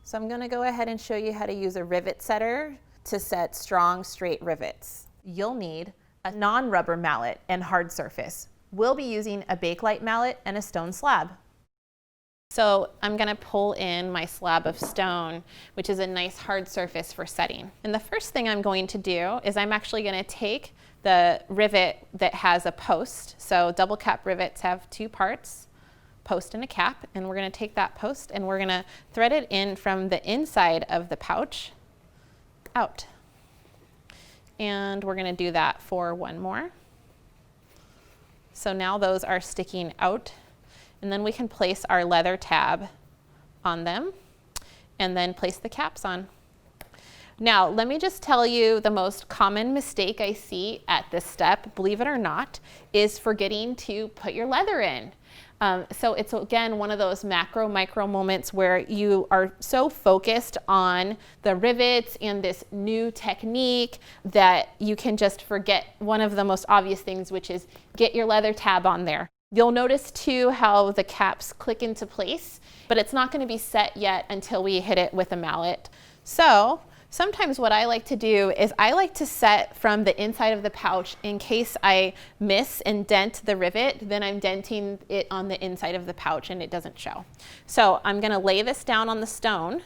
So I'm going to go ahead and show you how to use a rivet setter to set strong, straight rivets. You'll need a non-rubber mallet and hard surface. We'll be using a Bakelite mallet and a stone slab. So I'm going to pull in my slab of stone, which is a nice hard surface for setting. And the first thing I'm going to do is I'm actually going to take the rivet that has a post. So double cap rivets have two parts, post and a cap, and we're going to take that post and we're going to thread it in from the inside of the pouch out. And we're going to do that for one more. So now those are sticking out. And then we can place our leather tab on them and then place the caps on. Now, let me just tell you the most common mistake I see at this step, believe it or not, is forgetting to put your leather in. So it's, again, one of those macro, micro moments where you are so focused on the rivets and this new technique that you can just forget one of the most obvious things, which is get your leather tab on there. You'll notice too how the caps click into place, but it's not going to be set yet until we hit it with a mallet. So sometimes what I like to do is I like to set from the inside of the pouch in case I miss and dent the rivet, then I'm denting it on the inside of the pouch and it doesn't show. So I'm going to lay this down on the stone,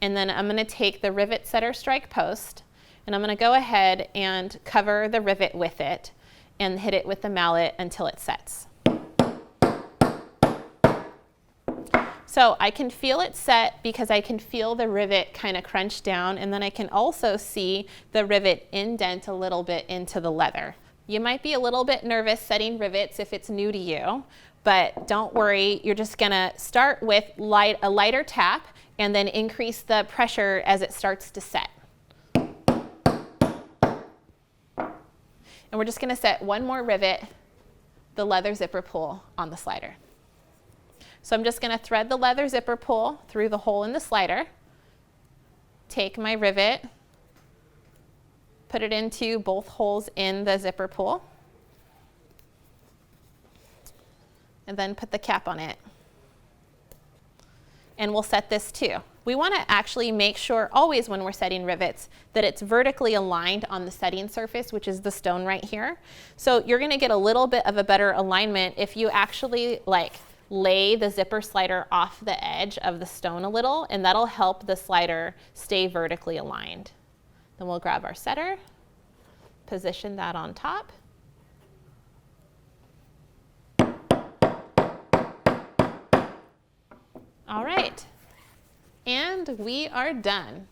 and then I'm going to take the rivet setter strike post and I'm going to go ahead and cover the rivet with it and hit it with the mallet until it sets. So I can feel it set because I can feel the rivet kind of crunch down, and then I can also see the rivet indent a little bit into the leather. You might be a little bit nervous setting rivets if it's new to you, but don't worry, you're just gonna start with a lighter tap and then increase the pressure as it starts to set. And we're just going to set one more rivet, the leather zipper pull, on the slider. So I'm just going to thread the leather zipper pull through the hole in the slider, take my rivet, put it into both holes in the zipper pull, and then put the cap on it. And we'll set this too. We want to actually make sure always when we're setting rivets that it's vertically aligned on the setting surface, which is the stone right here. So you're going to get a little bit of a better alignment if you actually lay the zipper slider off the edge of the stone a little, and that'll help the slider stay vertically aligned. Then we'll grab our setter, position that on top. All right, and we are done.